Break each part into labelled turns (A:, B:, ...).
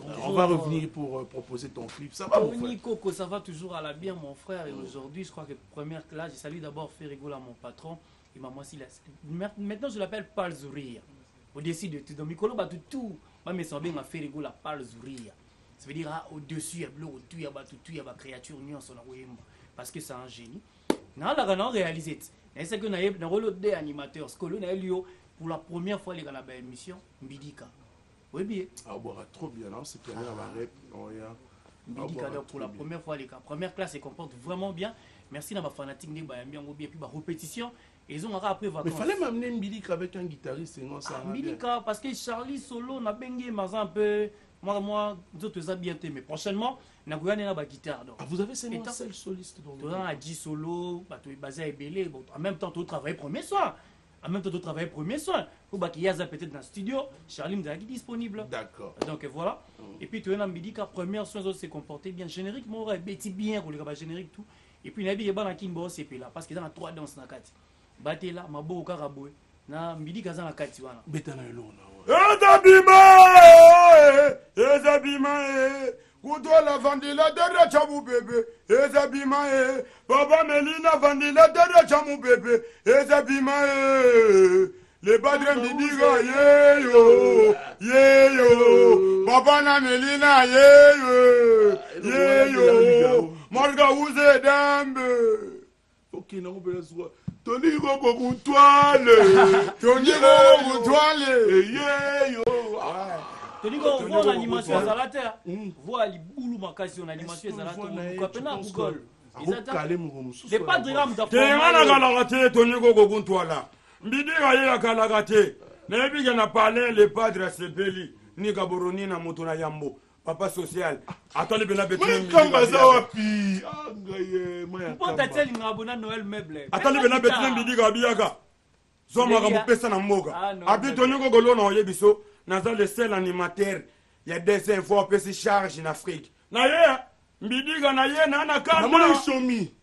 A: D'accord. On va revenir pour proposer ton clip. Ça va, mon frère?
B: Coco, ça va toujours à la bien, mon frère. Et aujourd'hui, je crois que première classe, je salue d'abord Ferrigola, mon patron. Et maman, maintenant, je l'appelle Palzouria. Au-dessus de tout. Donc, Mikolo, tout. Moi, je me sens bien à Ferrigola, Palzouria. Ça veut dire, au-dessus, il y a bleu, au-dessus, il y a tout, il y a une créature, parce que c'est un génie. Non, là, on a réalisé. C'est que nous avons un rôle d'animateur. Pour la première fois, les gars, dans l'émission, Mbidika. Oui, bien.
A: Ah, bon, trop bien, non? C'est bien, la rep.
B: Mbidika, donc pour la première fois, les gars. Première classe, se comporte vraiment bien. Merci à ma fanatique, bien, puis la répétition. Ils ont après vacances.
A: Mais il fallait m'amener Mbidika avec un guitariste, sinon ça.
B: Mbidika, parce que Charlie Solo, n'a bengue, un peu. Moi, nous autres, bien mais prochainement, nous avons une guitare.
A: Vous avez seulement un seul soliste.
B: Tu as dit solo, tu es basé à Ebélé. En même temps, tu travailles premier soin. En même temps, tu travailles premier soin. Il faut qu'il y ait peut-être dans le studio. Charlie me dit disponible.
A: D'accord.
B: Donc voilà. Et puis tu es dans Mbidika, première soin, s'est comporté bien. Générique, moi, bêtis bien pour le générique tout. Et puis, il y a un Kimbo, c'est là. Parce qu'il y a 3 danses dans la carte. Baté là, ma beau caraboué. Na Mbidika dans la carte.
A: Bétana est là.
C: Ezabima, Kudo la vandila de chamu bébé, Ezabima, Baba Melina vandila de chamu bébé, Ezabima, les badrem didiga, yeyo, Baba na Melina, yeyo, Morga ouze dambe.
A: Ok, non, on peut la soir. Tony Robo Moutouale,
C: Tony Robo Moutouale,
A: yeyo.
B: Tony Robo voit l'animation à la terre. Voit les boulous makasi en animation à la terre. Kapena Google. Les pas de rame d'affaires.
C: Tengana kalagate Tony Robo Moutouala. Mbidira ye kalagate. Nebi yana parlé les padres sebeli ni gaboroni na motona yambo. Papa social. Attendez bien la bête.
A: Wapi.
B: Noël meuble.
C: Attendez bien la bête Mbidiga biaga. Zoma ga mupesa na mboga. Abi Tony Robo lona oyebiso. Nous sommes le seul animateur. Il y a des infos qui se chargent en Afrique. Naye, Mbidiga naye nana kanda.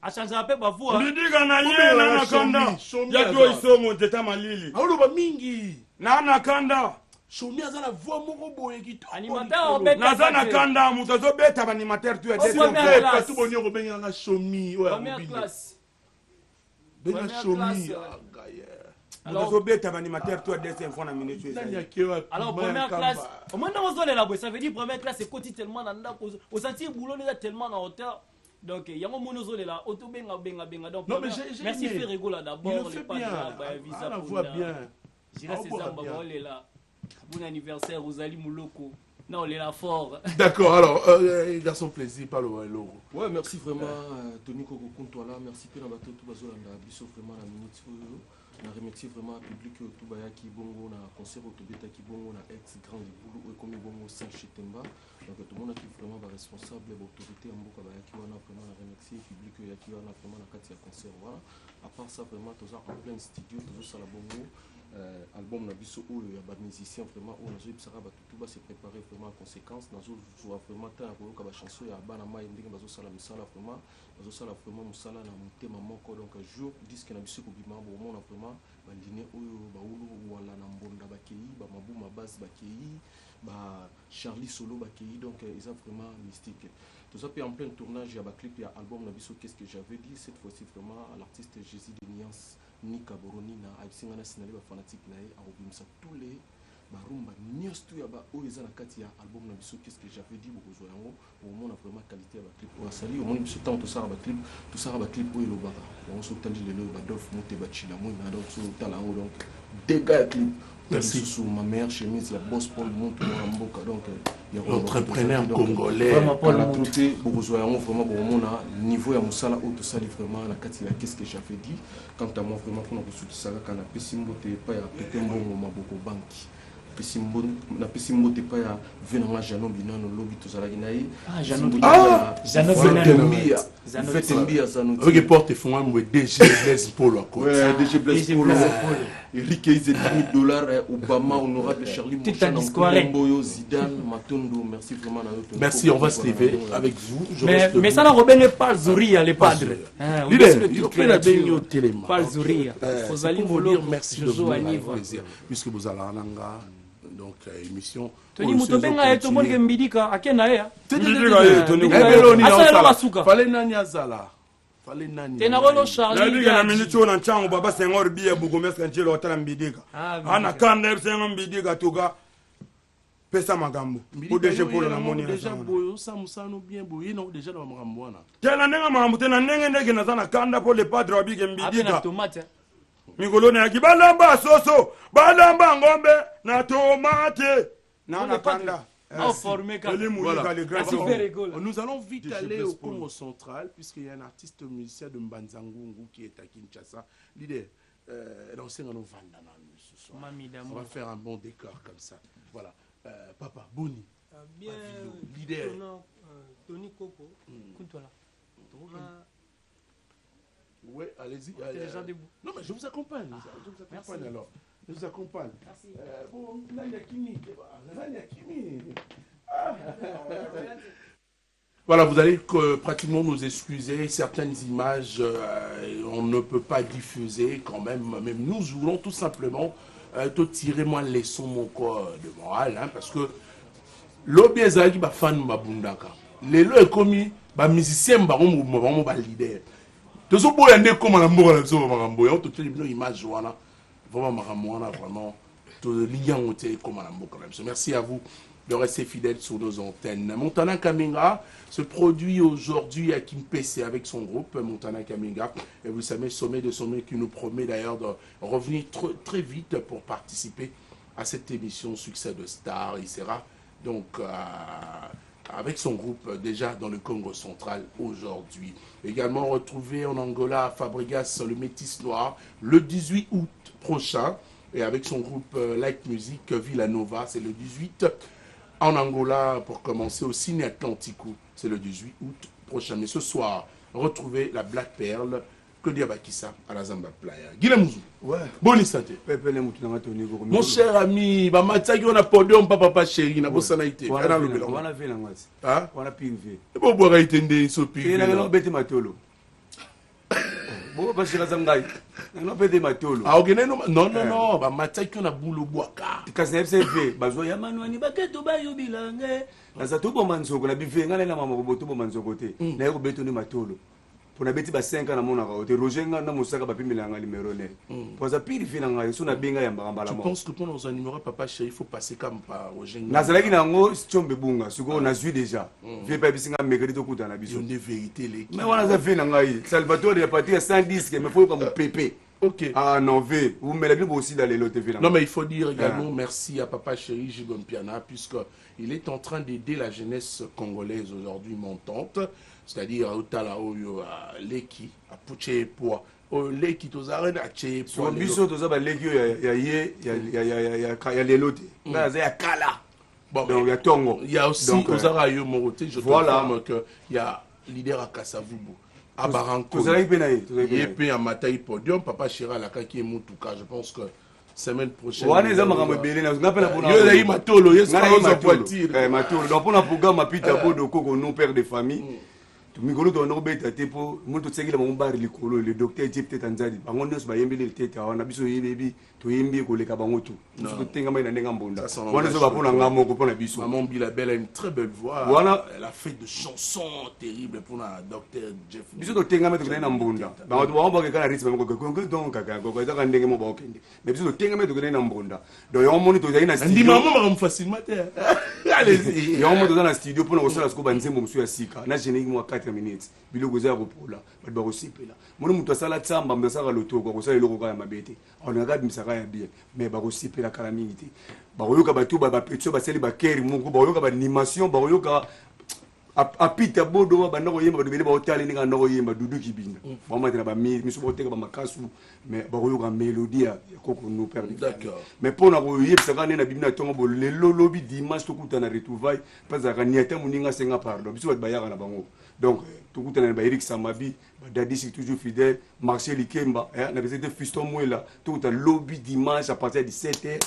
B: A changé un peu ma voix.
C: Mbidiga naye nana kanda. Ya do isomo teta malili.
A: Auluba mingi.
C: Nana kanda.
A: Shomi azala voix moko boye kito.
B: Animateur beta.
C: Nazana kanda mutazo beta animateur tu es des
A: infos. Pas tout bonio benga nga Shomi.
B: Première classe.
A: Benga Shomi.
B: Alors,
C: animateur, toi, des infos dans minute.
B: Alors, première classe, au moins, ça veut dire première classe, c'est quotidiennement au sentir boulot, il est tellement en hauteur. Donc, il y a un monozole là, auto benga benga benga. Donc, merci Ferrigo là d'abord.
A: Il le fait bien. On voit bien.
B: J'irai César Babol est là. Bon anniversaire, Rosalie Mouloko. Non, on est là fort.
A: D'accord, alors, garçon plaisir, parle au hello.
D: Ouais, merci vraiment, Tony Koko Kuntoala. Merci pour la bateau, tout bazo, on a biso vraiment la minute. On a remercié vraiment le public tout baya qui bongo na concert autobeta qui bongo na ex grand boulot et comme bongo Saint Chitemba. Donc tout le monde qui vraiment va responsable l'autorité en boka baya qui on a vraiment remercié le public qui on a vraiment na carte ya concert voilà. À part ça vraiment tous en plein studio tous ça la bongo album na biso ou ya ba musicien vraiment on a joué ça ba tout va se préparer vraiment en conséquence na zo vraiment tant ko ka ba chanson ya bana mai ndenge bazo sala misala vraiment bazo sala vraiment musala na mutema moko donc jour disque na biso ko bima bon on a vraiment ba ligne oyo ba ulu wala na mbonda ba kei ba mabuma base ba kei ba Charlie Solo ba kei donc ils ont vraiment mystique tout ça puis en plein tournage il y a ba clip il y a album na biso qu'est-ce que j'avais dit cette fois-ci vraiment à l'artiste Jésus de Niance Nika Boroni na Alexingana Sinali ba fanatique na a obimisa tous les barumba nyos tu ya ba oyo na kati ya album na biso qu'est-ce que j'avais dit beaucoup yango au monde a vraiment qualité ya ba clip wa sali au monde biso tant tout ça ba clip oyo lo baka on so tandi le ba dof monte ba chila mo na donc so tala donc dégâts clip. Merci sous ma mère chemise la boss Paul monte mboka donc
A: l'entrepreneur congolais
D: vraiment Paul monte beaucoup vraiment bon on a niveau ya musala auto sali vraiment la kati ya qu'est-ce que j'avais dit quant à moi vraiment pour nous soutenir ça kana pesimbo te pa ya petembo maboko banki na pesimbo te pa ya venanga jano binano lobby to sala inayi
B: jano
D: Vetembia ça nous
A: ok porte fond moi DG Blaise Paul à côté
D: ouais DG Blaise Paul Eric Aizé $1000 Obama honorable Charlie Mouchana Zidane Matondo merci vraiment à notre
A: merci on va se lever avec vous
B: mais ça n'a rebené pas Zouria les padres
A: il fait la belle au téléma
B: pas Zouria
A: vous allez vous dire merci de vous plaisir puisque vous allez en Donc, émission.
B: Tony Mutobenga et tout le monde qui mbidika akena ya.
A: Fallait nani azala. Fallait nani.
B: Tena rolo Charlie.
C: La ligue na minute on nchango baba Senghor biye bugomes kanchelo otala mbidika. Ana kanda Senghor mbidika tuka pesa magambo. Odeje polo na moni
A: déjà boyo samusano bien boyo non déjà na magambo wana.
C: Tena nenga magambo tena nenge ndege na sana kanda pour le padre abige mbidika.
B: Na tomate.
C: Mikolone ya kibalamba soso, balamba ngombe na tomate. Na kanda.
A: Voilà. Nous allons vite aller au Congo central, puisqu'il y a un artiste musicien de Mbanzangungu qui est à Kinshasa. L'idée, l'ancien nous ce soir. On va faire un bon décor comme ça. Voilà. Papa, Boni.
E: Bien.
A: L'idée.
E: Tony Coco.
A: Oui, allez-y. Non, mais je vous accompagne. Je vous accompagne alors. Je vous accompagne.
B: Merci.
A: Bon, voilà, vous allez pratiquement nous excuser. Certaines images, on ne peut pas diffuser quand même. Même nous voulons tout simplement te tirer moins les leçons mon corps de morale. Hein, parce que l'objet est qui va fan mabundaka. Les lois est commis, bah musicien bah on bah leader. Tout ce beau yande comme la mort là, sur marambo. On te fait une image voilà. Vraiment marambo vraiment. Tout lien on te comme la mort quand même. Merci à vous de rester fidèles sur nos antennes. Montana Kaminga se produit aujourd'hui à Kimpese avec son groupe Montana Kaminga. Et vous savez, sommet de sommet qui nous promet d'ailleurs de revenir très vite pour participer à cette émission Succès de Star. Il sera donc avec son groupe déjà dans le Congo central aujourd'hui. Également retrouvé en Angola à Fabregas le Métis Noir le 18 août prochain. Et avec son groupe Light Music Villanova, c'est le 18 en Angola pour commencer au Ciné Atlantico. C'est le 18 août prochain. Mais ce soir, retrouvez la Black Pearl, que Diabakissa à la Zamba Playa. Guillaume Mouzou.
C: Ouais.
A: Bonne santé. Mon cher ami, on a podium, papa chéri, on a bossé na été.
F: On a vu la moitié.
A: Hein?
F: On a pu une vie.
A: Et bon, boire été ndé sopi.
F: Et là, on a bêté matolo. Bon, parce que la Zangaï. On a bêté matolo.
A: Ah, ok, non, bah, matai qu'on a boulot boaka.
F: Quand c'est FCV, bazo ya manuani baketo ba yobilange. Na za tubo manzoko na bive ngale na mama roboto bo manzoko te. Na yo beto ni matolo. Pour na beti ba 5 ans na mona ka te Roger nga na musaka ba pimilanga numéro 9. Pour za pili fina nga so na benga ya mbamba la mo.
A: Je pense que pour nos numéro papa chéri, il faut passer comme par Roger.
F: Na zalaki na ngo chombe bunga, suko na zui déjà. Vie pa bisinga mekeri to kuta na biso.
A: Ils ont des vérités les.
F: Mais wana za fina nga yi. Salvatore ya partir 110 mais faut comme pépé.
A: Ok.
F: Ah non, vous me l'avez aussi dans les lots TV.
A: Non, mais il faut dire également merci à Papa Chéri Jigompiana, puisqu'il est en train d'aider la jeunesse congolaise aujourd'hui montante, c'est-à-dire Utala Oyo, Leki, à Pouché Poa, Leki, Tozaren, à Tché Poa.
F: Sur le biseau, Tozaba Leki, il y a les lots. Il y a Kala.
A: Bon,
F: il y a Tongo.
A: Il y a aussi Ozara Yo Moroté, je te confirme qu'il y a leader à Kassavubu. À Baranko, il est payé à Mataï Podium, Papa Chira la qui est Moutouka. Je pense que semaine prochaine.
F: On est en belé, on appelle pour
A: il y a Matolo, il y a voiture.
F: Matolo, donc on a programme à Pita Bodo, nos pères de famille. Mikolo to no beta tepo muntu tsekile mambari likolo le docteur Egypte Tanzanie bango ndoso bayembele tete wana biso yebebi to yembi ko leka bango tu so tenga mai na ndenga mbonda wana zo bapona ngamo ko pona biso
A: maman Bilabelle a une très belle voix voilà elle a fait de chansons terribles pour la docteur Jeff
F: biso to tenga mai to na mbonda bango to ba ke kana ritme ko ko donc kaka ko ko ka ndenge mo ba okende mais biso to tenga mai to na mbonda do yo moni to zaina studio
A: ndi maman ba facilement allez-y
F: yo mo to na studio pona ko sala sko banzembo musu ya sika na jeniki mo 4 minutes biloko za kopola ba kosipela mona mutu asala tsamba mbasaka lotoko ko sala eloko ya mabete on a gade misaka ya bien mais ba kosipela kala mingi te ba koyoka batu ba petso ba seli ba keri mungu ba koyoka ba animation ba koyoka apita bodo ba ndako yemba ba hoteli ninga ndako yemba dudu kibinda ba mata na ba misu ba teka ba makasu mais ba koyoka mélodie ya koko no père
A: d'accord
F: mais pona ko yebsaka na bibina tongo bo le lolobi dimanche to kutana retrouvaille pas za kaniata muninga senga pardon biso ba bayaka na bango. Donc, tout le monde Eric Samabi, Dadi c'est toujours fidèle, Marcel Ikemba, on a besoin de Fiston Mouela, tout le lobby dimanche à partir de 17h,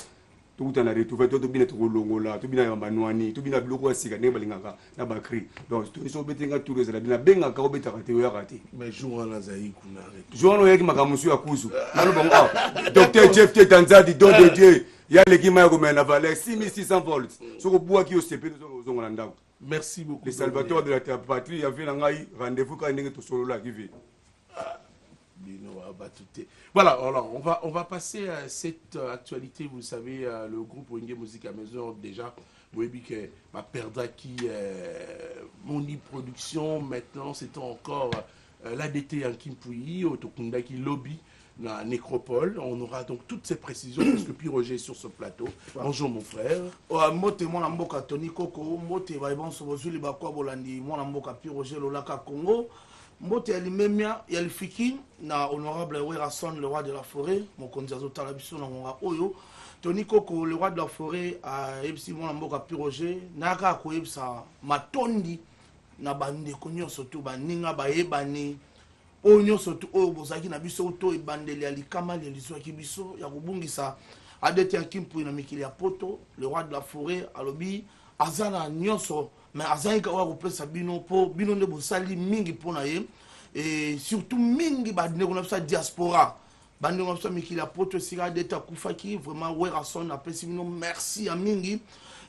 F: tout le monde a retrouvé, tout le monde a Longola, tout le monde a Manouani, tout le monde a Bloko Sika, Nebalingaka, Nabakri. Donc, tout le monde a tout le monde a Benga Kaobeta raté.
A: Mais jouant à la Zaï, qu'on arrête.
F: Jouant à Makamusu Akuzu, Docteur Jeff Tanzadi, don de Dieu. Il y a l'équipe qui a valeur 6600 volts. Ce que bois qui au CP nous avons en
A: Merci beaucoup.
F: Les salvateurs de la patrie, il y avait un rendez-vous quand il est solo là qui vit.
A: Voilà, alors on va passer à cette actualité. Vous savez, le groupe Wenge Musique à Maison, déjà, vous voyez que ma perdra qui Moni Production, maintenant c'est encore l'ADT en Kimpouyi, Otokunda qui lobby la nécropole. On aura donc toutes ces précisions parce que puis Roger est sur ce plateau. Bonjour mon frère.
G: Mote mon mboka Tony Koko, mote va bon sobozuli ba kwa bolandi mon mboka puis Roger Lolaka Congo. Mote ya limemia ya lifiki na honorable Werason le roi de la forêt, mon konzazo talabiso na ngonga oyo. Tony Koko le roi de la forêt a ebsi mon mboka puis Roger naka ko ebsa matondi na bande konyo surtout baninga ba ebani onyo surtout o bozaki na biso to ebandeli ya likama ya liswaki biso ya kubungisa adete ya Kimpouyi na mikili ya poto le roi de la forêt alobi azana nyonso mais azali ka wa kopesa bino po bino nde bosali mingi pona ye et surtout mingi bandeko na biso diaspora bandeko na biso mikili ya poto sika adete akufaki vraiment Werason apesi bino merci ya mingi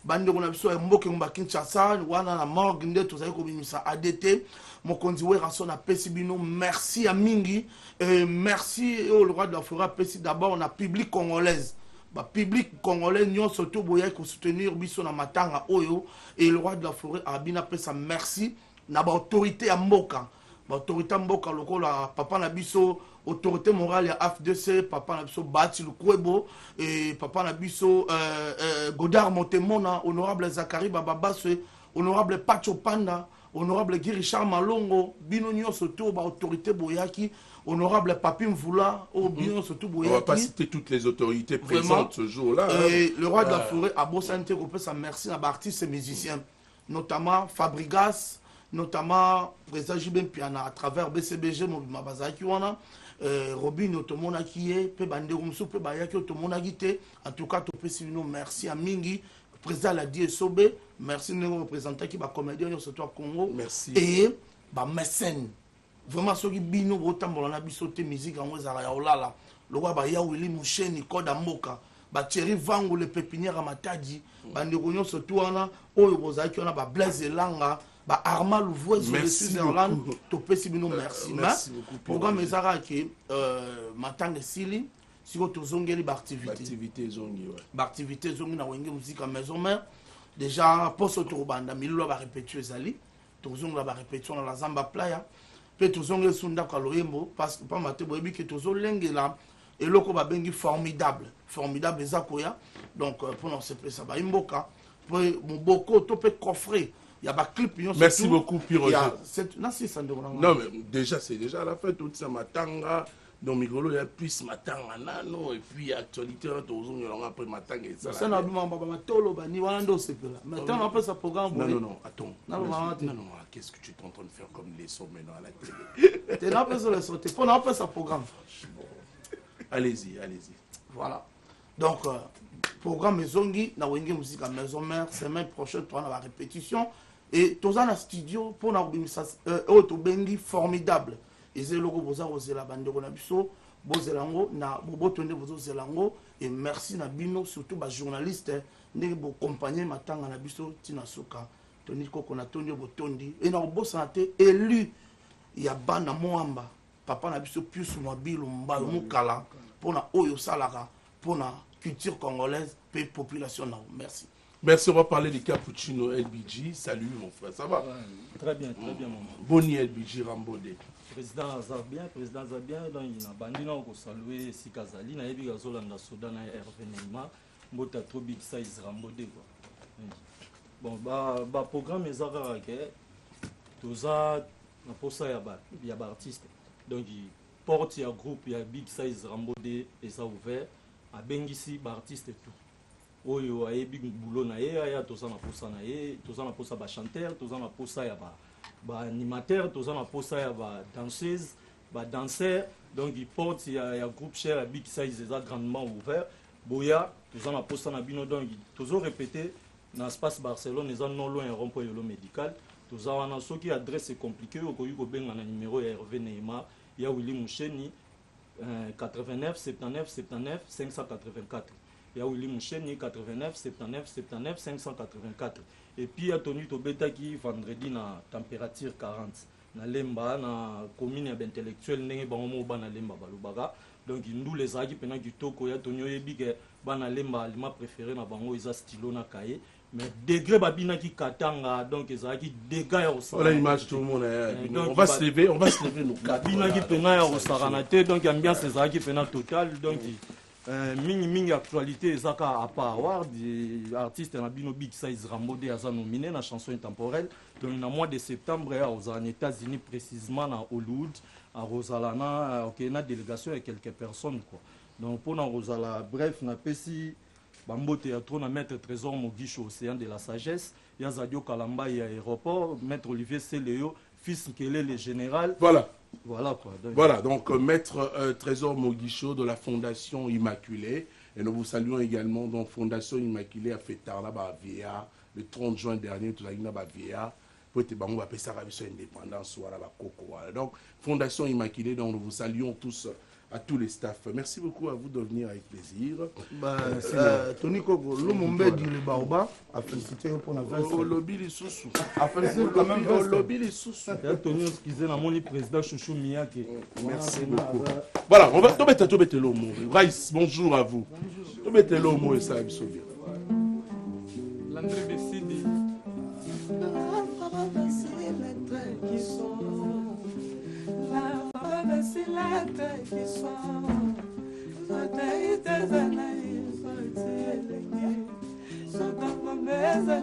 G: bandeko na biso ya mboke ngba Kinshasa wana na morgue nde tozali kobimisa ADT mokonzi Werason apesi bino merci ya mingi et merci au roi de la forêt apesi d'abord na public congolaise ba public congolais nyon surtout boya ko soutenir biso na matanga oyo et le roi de la forêt abina pesa merci na ba autorité ya mboka ba autorité mboka lokola papa na biso autorité morale ya AFDC papa na biso Bati Lukwebo et papa na biso Godard Montemona honorable Zakari Bababaswe honorable Pacho Panda honorable Guy Richard Malongo bino nyon surtout ba autorité boyaki honorable Papi Mvula au bien surtout boyaki.
A: On va pas citer toutes les autorités présentes ce jour-là.
G: Le roi de la forêt a beau santé qu'on sa merci à artistes et musiciens notamment Fabrigas notamment président Jibin Piana à travers BCBG Mobima Bazaki wana Robin Otomona qui est pe bande rumso pe bayaki Otomona gité en tout cas to pesino merci à mingi président la DSOB merci nous représentant qui ba comédien surtout à Congo
A: merci
G: et ba mécène vraiment ceux qui bino botambola na biso te musique en wezara ya olala le roi ba ya Willy Musheni Koda Mboka ba Thierry Vango le pépinière à Matadi bande gonyo surtout wana oyo bozaki wana ba Blaise Elanga ba Arma Louvois sur le Switzerland to pesi bino merci beaucoup programme ezara ki matanga sili siko tozongeli ba activité
A: zongi ouais
G: ba activité zongi na Wenge Musique à Maison Mère déjà poso to banda mililo ba répéter ezali tozongela ba répétition na la Zamba Playa pe tozongela sunda ka loyembo parce que pas maté boyebi ke tozolengela eloko ba bengi formidable ezakoya donc pour non se ça ba imboka pour moboko to pe coffret il y a ba clip
A: merci beaucoup Piro
G: non
A: mais déjà c'est déjà à la fin tout ça matanga donc Migolo il y a plus matanga nano et puis actualité tozongela après matanga et
G: ça na bima baba matolo ba ni wana ndo sepela maintenant on peut ça programme
A: non attends non qu'est-ce que tu es en train de faire comme les sons maintenant à la télé
G: t'es là pour ça sauter pour on peut ça programme
A: allez-y
G: voilà donc programme Zongi na Wenge Musique à Maison Mère semaine prochaine tu as la répétition et tous en studio pour na bimisa auto bengi formidable et logo boza ozela bandeko na biso bozelango na bobotonde bozozelango et merci na bino surtout ba journaliste ndenge bo accompagner matanga na biso tina soka Tony Koko na Tony Botondi et na bosa te élu ya bana moamba papa na biso Pius Mwabilu Mbayo Mukala pour na oyo salaka pour na culture congolaise et population na merci.
A: Merci, on va parler de Cappuccino LBG. Salut mon frère, ça va?
H: Très bien mon frère.
A: Boni LBG Rambodé.
H: Président Zabien, donc il a bandit on saluer Sikazali, na yebi gazolanda Soda na Hervé Neymar, mbota trop big size Rambodé quoi. Bon ba programme ezara ke toza na posa ya ba artiste. Donc il porte ya groupe ya big size Rambodé et ça ouvert a bengisi ba artiste tout. Oyo ayebi boulot na ye aya toza na posa na ye toza na posa ba chanteur toza na posa ya ba animateur toza na posa ya ba danseuse ba danseur donc il porte ya groupe cher big size est grandement ouvert boya toza na posa na bino donc tozo répéter na espace Barcelone eza non loin rond-point yolo médical toza wana soki adresse compliqué okoyi ko benga na numéro ya Hervé Neymar ya Willy Musheni 89 79 79 584 ya Willy Moucheni 89 79 79 584 et puis a tenu tobetaki vendredi na température 40 na lemba na commune intellectuelle ndenge bango bana lemba balobaka donc nous les aki pena kitoko ya tonu yebi ke bana lemba aliment préféré na bango isa stylo na cahier mais degré babina qui katanga donc ezaki dégâts ya osara
A: voilà image tout le monde on va se lever nos quatre
H: babina qui pena ya osara na te donc ambiance ezaki pena total donc mingi actualité ezaka à part award artiste na bino Big Size Rambode aza nominé na chanson intemporelle donc na mois de septembre aux États-Unis précisément na Hollywood à Rosalana OK na délégation et quelques personnes quoi donc pour na Rosala bref na pesi Bambote ya trop na maître Trésor Mogisho Océan de la Sagesse ya Zadio Kalamba ya aéroport maître Olivier Seleo fils Nkele le général
A: voilà
H: quoi
A: donc, voilà donc maître Trésor Mogisho de la Fondation Immaculée et nous vous saluons également donc Fondation Immaculée a fait tard là bas via le 30 juin dernier tout na ba via pour te bango ba pesa rabiso indépendance wala ba koko wala donc Fondation Immaculée donc nous vous saluons tous à tous les staffs. Merci beaucoup à vous de venir avec plaisir.
G: Tony Kogo, l'homme dit le Baoba a félicité pour la veste.
A: Au lobby les sous-sous. A félicité quand même au lobby les sous-sous.
H: Tony excusez la mon président Chouchou Miyake.
A: Merci beaucoup. Voilà, on va tout mettre l'homme. Raïs, bonjour à vous. Tout mettre l'homme et ça va bien.
E: L'André Bessidi. C'est la taille qui sent, la taille des années, sont dans ma maison,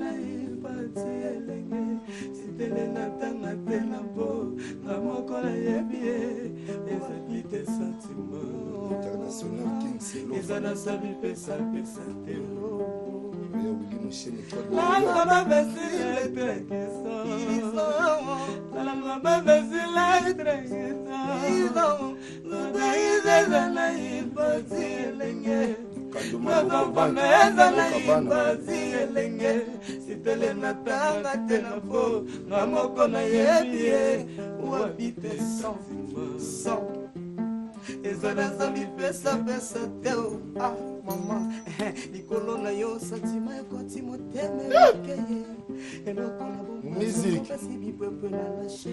E: c'était les natans à Ténabo, la mokola yébie, les habits des sentiments.
I: International King, c'est l'eau.
E: Les anasabi, pesa, pesa, théo.
I: La
E: femme avait les traits qui sont. La femme avait les traits qui sont. La taille des années, pas si l'engagé. C'était les natans à Ténabo, la mokola yébie, où habite sans. ezalazali pesa teo ah mama likolo na yo santima ekoti motema ekeye eloko na
I: musique
E: kasi bipepe na lâché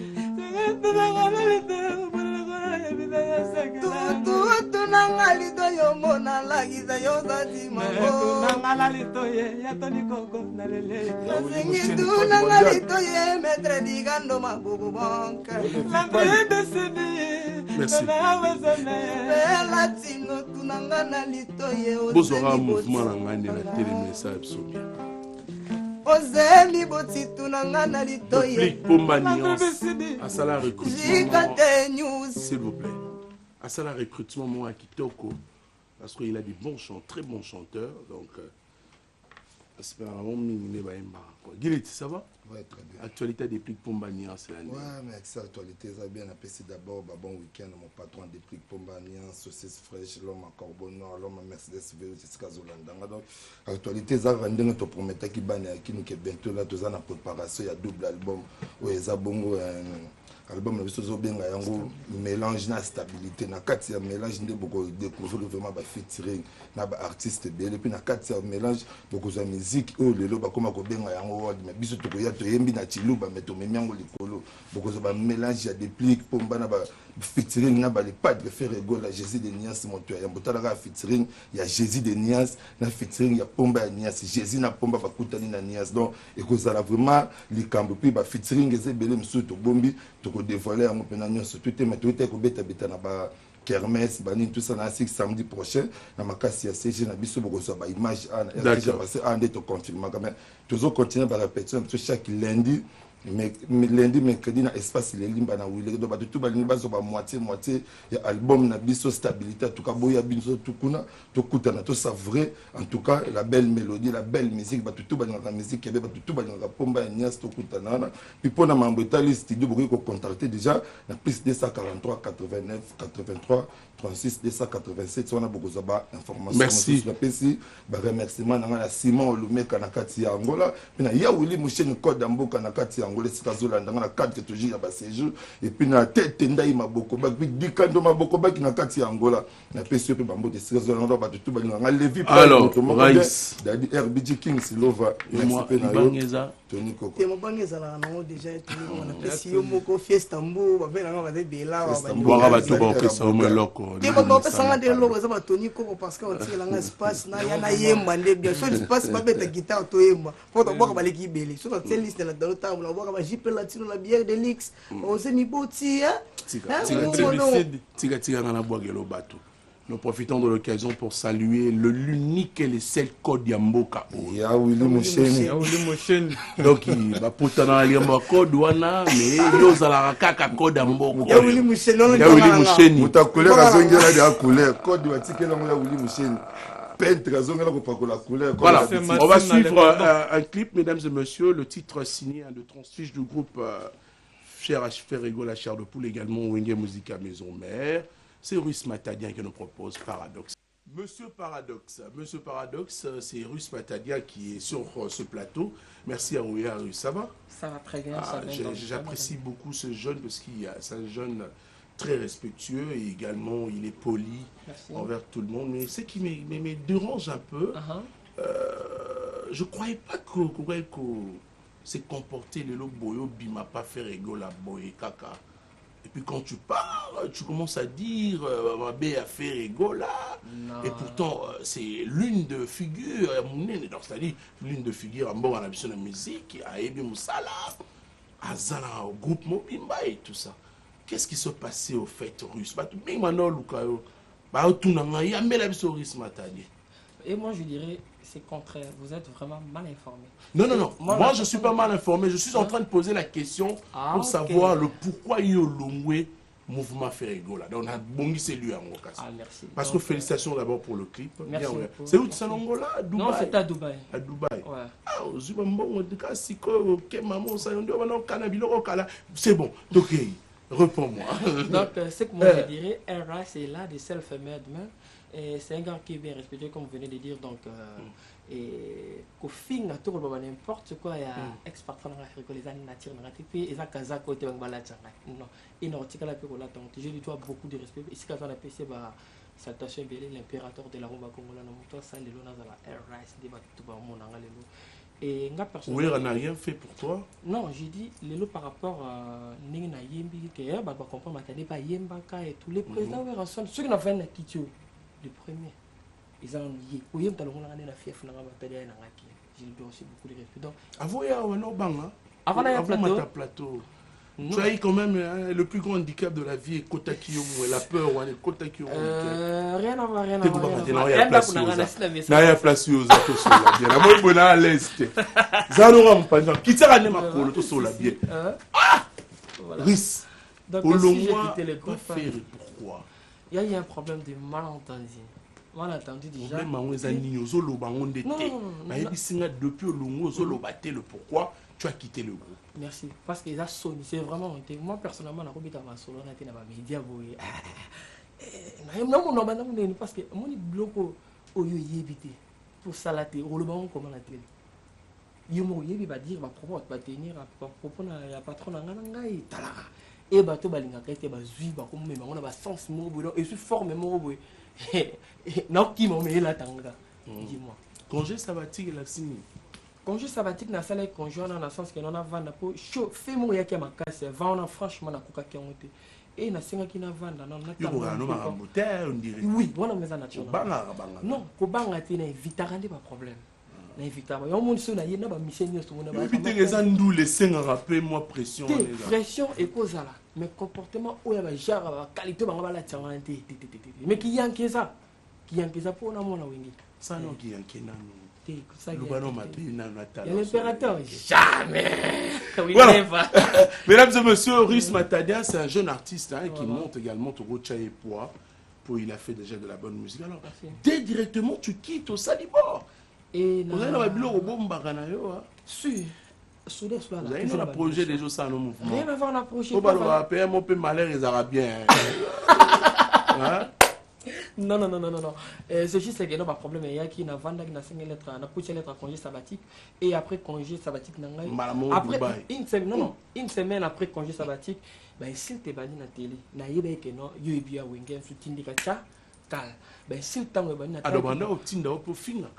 E: tunanga lito yo mona lagiza yo zatima tunanga lito ye ya toni koko na lele nasingi tunanga lito ye maître digando mabubu banka la bébé sidi
A: merci bozwaka mouvement na ngai nde na telemesa ya biso bien
E: ozeli botitu na ngai na litoye
A: pomba nuance asala recrutement s'il vous plaît asala recrutement mo ya kitoko parce qu'il a des bons chanteurs très bons chanteurs donc espérons mingi nde bayembaka quoi Gilit ça va
I: ouais très bien
A: actualité des prix Pomba Nuance
I: ouais mais ça actualité ça bien apprécié d'abord bon week-end mon patron des prix Pomba Nuance saucisse fraîche l'homme à carbone noir l'homme à Mercedes Velo jusqu'à Zolanda donc actualité ça va ndenge to promettre ki bana ki nous que bientôt là tous en préparation il y a double album ouais ça bongo album na biso zobenga yango mélange na stabilité na kati ya mélange nde boko découvrir vraiment ba featuring na ba artiste bele puis na kati ya mélange boko za musique o lelo ba koma ko benga yango word mais biso to ya to yembi na chiluba meto memyango likolo boko za ba mélange ya déplique pomba na ba featuring na ba les pas de faire égola Jésus de Nias moto ya mbotala ka featuring ya Jésus de Nias na featuring ya pomba ya Nias Jésus na pomba ba kutani na Nias donc ekozala vraiment likambo puis ba featuring ezebele msuto bombi to ko dévoiler en pena nyonso tout est mais tout est ko beta na ba kermesse bani tout ça na 6 samedi prochain na makasi ya CG na biso boko so ba image parce que ande to confirmer quand même toujours continuer ba répétition chaque lundi mais lundi mercredi na espace les limba na wile do ba tout ba limba so ba moitié ya album na biso stabilité en tout cas boya biso tout kuna to kutana to savourer en tout cas la belle mélodie la belle musique ba tout ba na musique ba tout ba na pomba ya Nias to kutana na puis pour na mambreta studio boko ko contacter déjà na plus 243 89 83 36 287 on a beaucoup de informations
A: merci
I: la PC ba remerciement na Simon Olumeka na kati ya Angola puis na ya Willy Moucheni code mboka na kati ya Angola sika zolanda na cadre toujours ya ba séjour et puis na tête ndai maboko ba dikando maboko ba na kati ya Angola na pesi pe bambo de sika zolanda ba tout ba nga levi pa
A: alors Raïs
I: dadi RBG King Silova
A: moi Bangeza
I: Tony Koko
E: te mo bangeza la no déjà tout na pesi yo moko fiesta mbu ba bela nga ba de bela ba
A: boira bato ba okesa mo loko
E: te ba pesa nga de loko za ba Tony Koko parce que on tire la nga espace na ya na yemba nde bien so espace ba beta guitare to yemba faut to boka ba leki beli so to liste la dans le table boka ba jipe latino la bière de Lix on se mi boti hein
A: tika na boagelo bato. Nous profitons de l'occasion pour saluer l'unique et le seul code Yamboka.
I: Ya Willy Moucheni.
A: Donc il va pourtant dans le code wana mais yo ala kaka code Yamboka.
E: Ya Willy Moucheni.
A: Ya Willy Moucheni.
I: Muta couleur azongela de la couleur. Code watikela ngola Willy Moucheni. Peintre azongela ko pakola couleur.
A: Voilà. On va suivre un clip, mesdames et messieurs, le titre signé de transfiche du groupe Cher Ferrego la chair de poule, également Wenge Musica Maison Mère. C'est Russe Matadia qui nous propose Paradoxe. Monsieur Paradoxe, c'est Russe Matadia qui est sur ce plateau. Merci à Rouya, ça va?
J: Ça va très bien.
A: J'apprécie beaucoup ce jeune parce qu'il c'est un jeune très respectueux et également il est poli envers tout le monde. Mais ce qui me dérange un peu, je ne croyais pas que s'est comporté le boyo bima pas fait rigoler boy kaka. Et puis quand tu parles, tu commences à dire Mabé a fait rigoler. Et pourtant, c'est l'une de figures, c'est-à-dire l'une de figures en bon ambition de musique, à Ebi Moussala, à Zana, au groupe Mobimba et tout ça. Qu'est-ce qui se passait au fait russe?
J: Et moi je dirais, c'est contraire, vous êtes vraiment mal informé.
A: Non. Moi je ne suis pas mal informé, je suis en train de poser la question pour savoir le pourquoi il y a le mouvement Ferrego là. Donc on a bon c'est lui en
J: merci.
A: Parce que félicitations d'abord pour le clip.
J: Merci.
A: C'est où ça Angola?
J: Non, c'est à Dubaï.
A: À Dubaï.
J: Ouais.
A: Ah, c'est bon. Donc réponds-moi.
J: Donc ce que moi je dirais, RA c'est là des self-made men. Et c'est un gars qui est bien respecté, comme vous venez de dire. Donc, et qu'au fin, à tout n'importe quoi, il y a ex-partenaire les années nature, puis ils ont casé côté non, il n'a pas la pérola. Donc, je lui dois beaucoup de respect. Ici, quand on a PC, s'attacher à l'impérateur de la Roma Congola, ça, les lonas à la Air Rice, des tout le monde en et nga
A: personnellement. Oui, on n'a rien fait pour toi.
J: Non, j'ai dit les lots par rapport à Nina Yembi, que bah comprendre maintenant pas Yembaka et tous les présidents où sont ceux qui n'ont fait Kitio. Le premier, ils ont lié. Oui, ils ont la fief dans la bataille. J'ai eu aussi beaucoup de respect. Donc,
A: avant ta plateau. Tu as eu quand même le plus grand handicap de la vie est Kota Kiyomu, la peur, Kota Kiyomu.
J: Rien à voir, rien à
A: Il
J: voir.
A: y a place aux autres sur la bière. La moi, bonne à l'est. Zanora, par exemple, qui t'a ramené ma colle, tout sur la bière. Ah! Riss.
J: Donc, si j'ai quitté le groupe,
A: pourquoi?
J: Il y a eu un problème de malentendu. Malentendu déjà.
A: Même on les a mis aux olo bangon d'été. Depuis le long, aux olo batté le pourquoi tu as quitté le groupe.
J: Merci. Parce qu'ils ont sonné. C'est vraiment honte. Moi personnellement, je suis en solo, je suis dans les médias. Non, parce que mon bloc au lieu d'éviter pour salater, au le banc comment la télé. Il va dire, va tenir, va propos à patron et et bateau balinga kete bazui ba ko mema on a ba sens mo bodo et je forme mo boy na qui mo me la tanga dis-moi
A: congé sabbatique la signe
J: congé sabbatique na sala congé on a na sens que on a vanda pour chauffer mo yake makase vanda franchement na kuka kionte et na singa kina vanda non na
A: no ma on dirait
J: oui voilà mais ça naturel non ko banga tina vitarande pas problème na évitable yo monde sur na yena ba mission nyonso mona ba
A: éviter les andou les senga rappeler moi pression
J: pression et cause là mais comportement où ya ba genre ba qualité ba ngaba la tshanga nte mais qui yankeza pour na mona wengi
A: ça non qui yankena
J: non ça
A: le ballon m'a bien na talent
J: l'impérateur jamais
A: voilà. Mesdames et messieurs, Russe Matadia c'est un jeune artiste qui monte également au Rocha et Poids pour il a fait déjà de la bonne musique alors dès directement tu quittes au Salibor.
J: Et
A: vous avez un billet au bomba canayo
J: si
A: vous avez un projet déjà ça nos mouvements
J: rien à voir un projet
A: au bas de la paix mon peu malheur les arabiens
J: Non, non, non, non, non, non. C'est juste que non, pas problème. Il y a qui n'a vendu, qui n'a 5 lettres, n'a poussé lettre à congé sabbatique. Et après congé sabbatique, après une semaine, non, non, une semaine après congé sabbatique, ben s'il te banni na télé, na yebe que non, yo bien wingen soutien de kacha, cal. Ben s'il t'en banni na télé.
A: Alors banda otinda opo finga.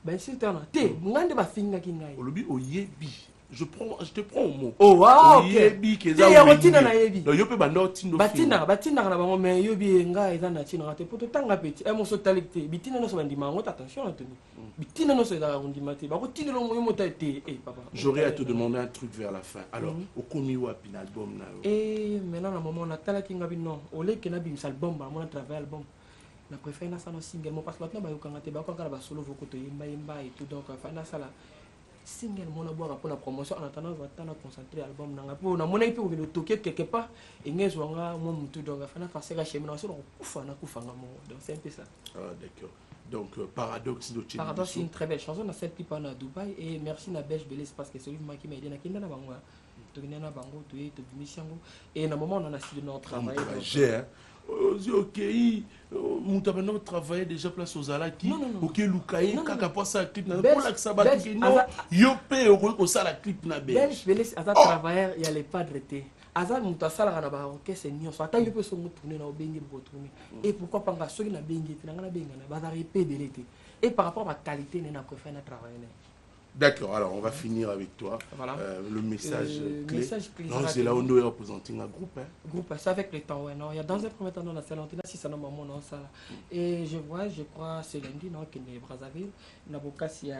J: Ben s'il t'en a, te, ngande ba finga ki ngai.
A: Olobi oyebi. Je te prends au mot.
J: Oh wow, ok.
A: Yebi
J: keza otina na yebi.
A: Non, yo pe banda otindo.
J: Batina na bango mais yo bi nga eza na tina te poto tanga petit. E mo so talikte. Bitina no so bandima ngota attention Anthony. Bitina no so da rondima te. Ba ko tina no mo mota te. Eh papa.
A: J'aurais à te demander un truc vers la fin. Alors, au komi wapi na album na yo.
J: Et maintenant na moment na tala kinga bi non. Ole ke na bi sa album ba mo na travail album. Na préfère na ça no single mo parce que maintenant ba yo kanga te ba ko kala ba solo voko to yimba et tout donc fa na ça là. Single mon aboire pour la promotion en attendant va concentrer album nanga pour na mona ipi ko le toquer quelque part et ngezo nga mo mutu donc afana passer ka chemin na so kufa na kufa nga mo donc c'est un peu ça.
A: Ah d'accord. Donc Paradoxe de Tchèque.
J: Paradoxe c'est une très belle chanson, on a celle qui parle à Dubaï et merci na Belge Belès parce que c'est lui qui m'a aidé na kinda na bango. To na bango to et to mishango et na moment on a essayé de notre travail.
A: J'ai ok, nous travaillé déjà place aux Alaki. Ok, Lukaï, kaka pas ça clip na pour la sabat qui non, yopé au ça la clip na
J: belge. Belge à travailler, il y a les pas de rété. Azal muta sala na ba ok c'est nion so ata yopé so tourner na obengi bo tourner. Et pourquoi pas nga soki na bengi na nga benga na ba répé belete. Et par rapport à la qualité na préfère na travailler.
A: D'accord, alors on va finir avec toi.
J: Voilà.
A: Le message clé.
J: Message clé.
A: Non, c'est là où nous représentons un groupe. Hein.
J: Groupe, c'est avec le temps, ouais. Non, il y a dans un premier temps, on a celle si ça n'a pas mon nom, ça. Et je vois, je crois, c'est lundi, non, qui est Brazzaville. Naboka, s'il y a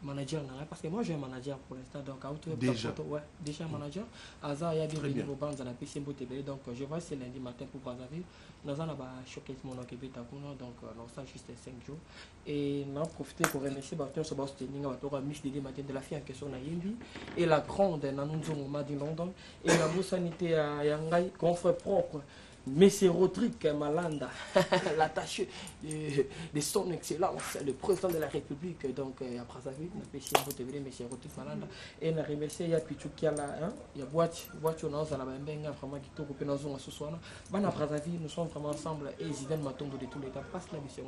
J: manager, non, parce que moi, j'ai un manager pour l'instant, donc
A: déjà.
J: Ouais, déjà un manager. Azar, il y a des réunions au banc, dans la PC MBTB, donc je vois, c'est lundi matin pour Brazzaville. Nous avons choqué mon Québec, donc non, ça juste 5 jours. Et nous avons profité pour remercier Baptiste Sébastien, Miss Dédé Matin de la fille en question, et la grande Nanunzong Madi London, et la bourse sanité à Yangai, confrère propre. Monsieur Rodrigue Malanda, l'attaché de son excellence, le président de la République, donc à Brazzaville, on a fait Monsieur Rodrigue Malanda, et on a remercié il y a Pichoukia là, il y a boîte on a la benga vraiment qui tourne dans zone ce soir. À Brazzaville, nous sommes vraiment ensemble et Zidane Matombo de tous les temps passe la mission.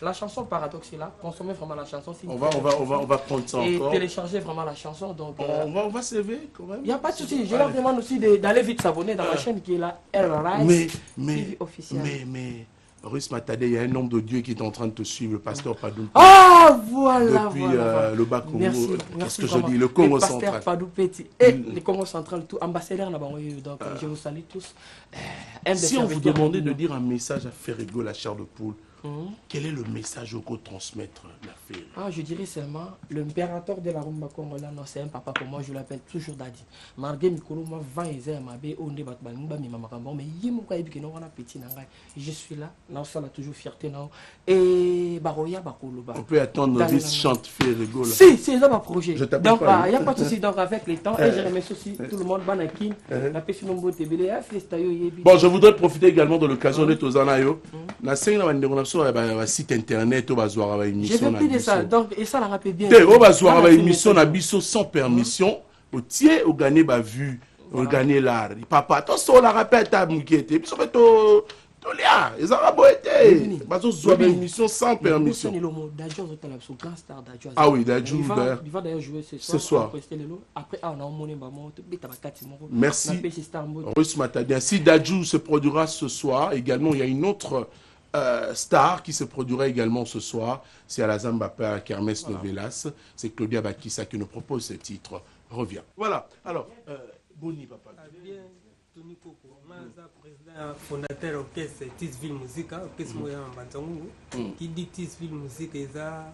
J: La chanson Paradoxe est là, consommez vraiment la chanson.
A: On va prendre ça
J: et
A: encore.
J: Et télécharger vraiment la chanson. Donc
A: on va s'élever quand même.
J: Il n'y a pas de souci. Je leur demande aussi d'aller vite s'abonner dans la chaîne qui est là, RRI.
A: Mais, Russe Matade, il y a un homme de Dieu qui est en train de te suivre, le pasteur Padou.
J: Ah, voilà.
A: Depuis
J: voilà.
A: le Bas-Congo.
J: Qu'est-ce
A: que je dis, le Congo central.
J: Le pasteur Padou Petit et le Congo central, tout ambassadeur là-bas. Donc, je vous salue tous.
A: Si on vous demandait de dire un message à Ferrigo, la chair de poule, quel est le message qu'on transmettre la Ferrigo?
J: Ah, je dirais seulement, l'impérateur de la Rumba Congola, non, c'est un papa pour moi, je l'appelle toujours Daddy. Marguerite Mikolo, moi, 20 ans, ma bé, on débat, mais je suis là, non, ça a toujours fierté, non. Et Baroya Bakoloba.
A: On peut attendre Maurice chante Ferrigo.
J: Si, c'est ça ma projet.
A: Je
J: donc, il n'y a pas de souci, donc avec les temps, et je remercie aussi tout le monde, Banakin, la Pessimombo TBD,
A: Bon, je voudrais profiter également de l'occasion de Tozanayo. La scène un site internet au bazoar à émission.
J: Je veux plus de ça, donc et ça la rappelle bien.
A: Au bazoar à émission na biso sans permission, au tiers au gagner ba vue, au gagner l'art. Papa, attention la rappelle ta mouquette, puis ça fait to lia, ils arabes été. Bazo zoar à émission sans permission. Ah oui, Dadju
J: il va d'ailleurs jouer ce soir. Après on a emmené maman,
A: merci. Russe Matadia. Si Dadju se produira ce soir, également il y a une autre star qui se produirait également ce soir, c'est à la Zambapa Kermesse Novelas, c'est Claudia Bakissa qui nous propose ce titre. Reviens. Voilà, alors, Boni Papa.
K: Tony Koko, président fondateur orchestre Tisville Musique, orchestre moyen Mbanzangu, qui dit Tisville Musique, eza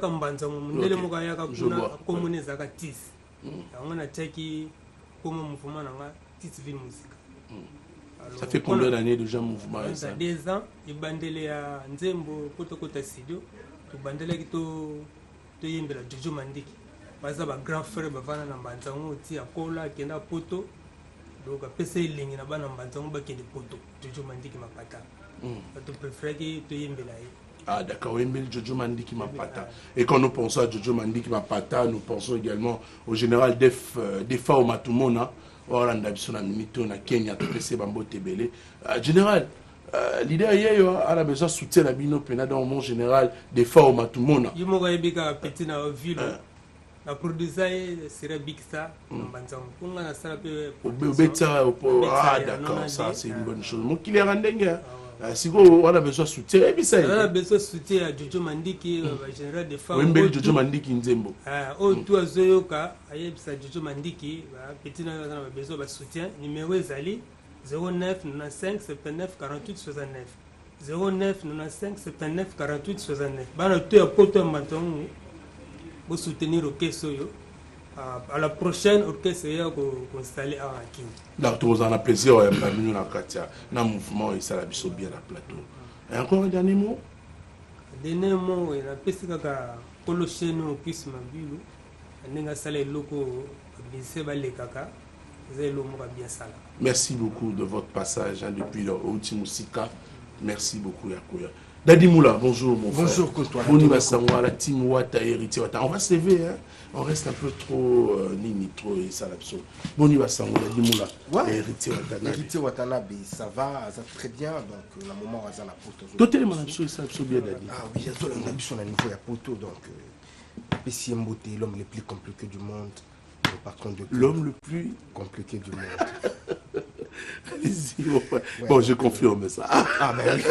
K: comme Mbanzangu, ndele moka yaka kuna commune zaka Tis. On a checké comme mouvement nanga Tisville Musique.
A: Ça fait combien d'années déjà mouvement?
K: Ça fait 2 ans. Il bandele à Nzembo, Kota Sidio. Il bandele qui to yimbela Jojo Mandiki. Parce que grand frère bavana na Mbanzango ti akola kenda poto. Donc apesa ilingi na bana Mbanzango ba kende poto. Jojo Mandiki mapata. Tu préfères que to yimbela.
A: Ah d'accord, Emile Jojo Mandiki mapata. Et quand nous pensons à Jojo Mandiki mapata, nous pensons également au général Defa Omatumona. Orlando Bisona Minito na Kenya to pese bambo tebele. Général, L'idée est à la besoin de soutien la bino pena dans le monde général des femmes à tout le monde.
K: Il m'a dit que petit na ville la production serait big ça on a ça
A: d'accord, ça c'est une bonne chose. Mon client rendenge si on a besoin de soutien et puis ça
K: on a besoin de soutien à Jojo Mandiki général des femmes.
A: Oui, Jojo Mandiki Nzembo.
K: Tout à Zoyoka aye bisa Jojo Mandiki petit na besoin de soutien numéro ezali 09 95 79 48 69 09 95 79 48 69 bana to ya poto matongo pour soutenir l'orchestre à la prochaine orchestre qu'on installer à Kim.
A: Donc tous en a plaisir à nous na Katia na mouvement et ça la biso bien à plateau. Et encore un dernier mot.
K: Dernier mot na pesi kaka polo cheno kis mabilu ndinga sala loko bise bale kaka zelo mo bien sala.
A: Merci beaucoup de votre passage depuis le Outimusika. Merci beaucoup Yakoya. Dadi Moula, bonjour mon frère.
L: Bonjour Côte-toi.
A: Boni Basangwa, la team Wata, héritier Wata. On va se lever, hein. On reste un peu trop nini, trop et salapso. Boni Basangwa, Dadi Moula,
L: ouais.
A: Héritier Watanabe.
L: Héritier Watanabe, ça va très bien. Donc, le moment où on a la poto.
A: Tout est le malapso et salapso bien Dadi.
L: Ah oui, il y a un niveau à poto. Donc, PCM Beauté, l'homme le plus compliqué du monde. Le patron de
A: l'homme le plus
L: compliqué du monde.
A: Allez-y, mon frère. Ouais, bon, je confirme ça.
L: Ah, ben oui.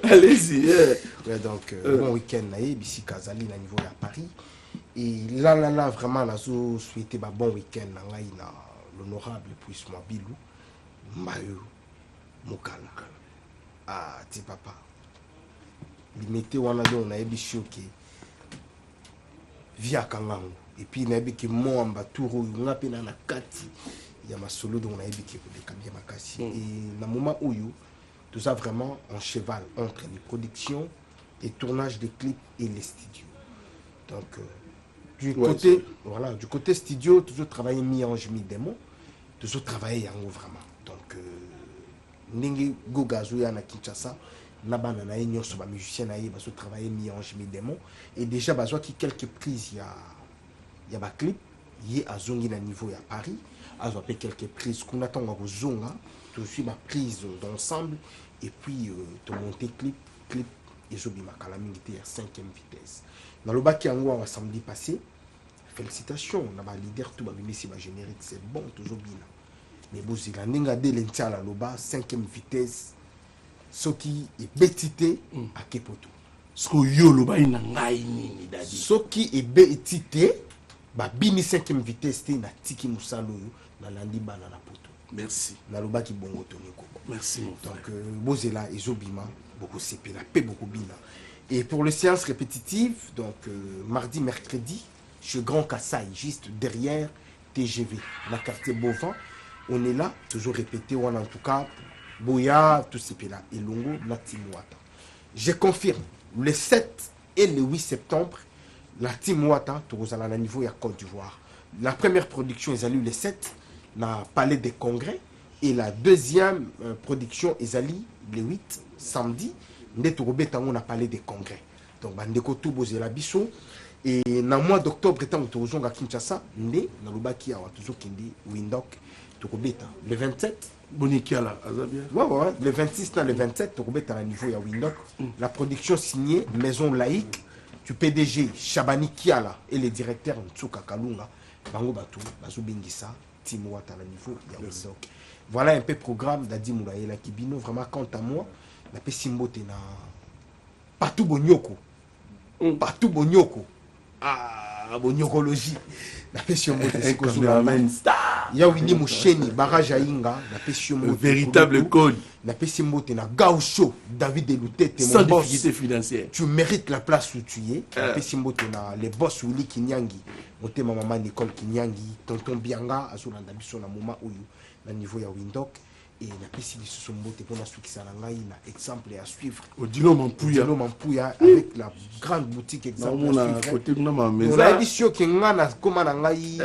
A: Allez-y.
L: Ouais, donc, bon week-end, ici, Kazali, à niveau à Paris. Et là, vraiment, là, je souhaite un bon week-end, l'honorable puisse Bilou, Mayo, Mokala. Ah, ti papa. Limité, on a eu des choqués. Via Kangango. Et puis, on a eu des mots en baturo, on a eu des kati. Il y a ma solo, on a eu des kabia makasi. Et dans le moment où tout ça vraiment en cheval entre les productions et tournage des clips et les studios. Donc, du côté studio, toujours travailler mi-ange, mi-démon, toujours travailler en haut vraiment. Donc, Ningi Gogazuya na Kinshasa, Nabana na Enyo sur musicien na yé, baso travailler mi-ange, mi-démon. Et déjà, baso qui quelques prises, il y a des clips, il y a zongi na niveau à Paris, à quelques prises qu'on attend à zonga. Tu suis ma prise d'ensemble et puis te monter clip et je dis ma calamité à 5e vitesse. Dans le bac qui a samedi passé, félicitations, on a leader tout ma générique, c'est bon, toujours bien. Mais bon, c'est la ninga de l'entière là, le bas 5e vitesse, ce qui est bétité à Kepoto.
A: Ce que yo le bas il n'a ni dadi.
L: Ce qui est bétité, bah bini 5e vitesse, na tiki musalo na landi banana poto.
A: Merci.
L: Merci. Donc, Bozela et Zobima, beaucoup CP, beaucoup bina. Et pour les séances répétitives, donc mardi, mercredi, chez Grand Kassai, juste derrière TGV, la quartier Bovin, on est là, toujours répété, ou en tout cas, Boya, tout CP là, et Longo, Latimouata. Je confirme, le 7 et le 8 septembre, la Timouata, tout à la niveau, il y a Côte d'Ivoire. La première production, ils ont eu le 7. Na Palais des Congrès et la deuxième production ezali le 8 samedi ndeto robeta na Palais des Congrès. Donc bandeko tout bozela biso et na mois d'octobre tant to zonga Kinshasa ndé na lobaki awa toujours kindi Windhoek to robeta le 27
A: Bonikiala azabia.
L: Ouais, le 26 na le 27 to robeta na niveau ya Windhoek. La production signée Maison Laïque du PDG Chabani Kiala et le directeur Ntsuka Kalunga bango batu bazo bingisa Timouata à la niveau, il y a voilà un peu programme d'Adi Moulaye Kibino. Vraiment, quant à moi, la Pessimbote na Patou Bonyoko. Patou Bonyoko. Ah, Bonyokologie. La Pessimbote, c'est quoi il y a Winnie Moucheni, Barrage Aïnga, la Pessimbote.
A: Véritable code.
L: La Pessimbote na Gaucho, David Eloutete,
A: sans difficulté financière.
L: Tu mérites la place où tu es. La Pessimbote na les boss Willy Kinyangi. Monté ma maman Nicole Kinyangi, tonton Bianga, azolanda biso na moment où na niveau ya Windhoek et la PCB sur son pour la suite qui s'en a exemple à suivre.
A: Odilo
L: Mampouya avec la grande boutique exemple à suivre. On a édition qui ngana comment nangai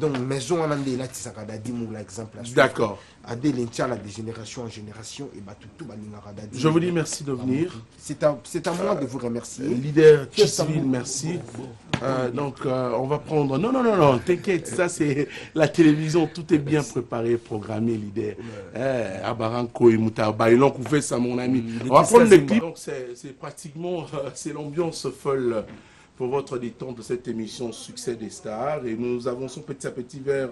L: donc maison en ande là tisaka dadi moula exemple à suivre.
A: D'accord.
L: Adé l'intiala de génération en génération et batutu balingara dadi.
A: Je vous dis merci de venir.
L: C'est à moi de vous remercier.
A: Leader Chisville, merci. Donc, on va prendre... Non, t'inquiète, ça c'est la télévision, tout est bien préparé, programmé, l'idée. Abaranko et Moutabailon, qu'on fait ça, mon ami. On va prendre des clips. Donc, c'est pratiquement, c'est l'ambiance folle pour votre détente de cette émission Succès des Stars. Et nous avançons petit à petit vers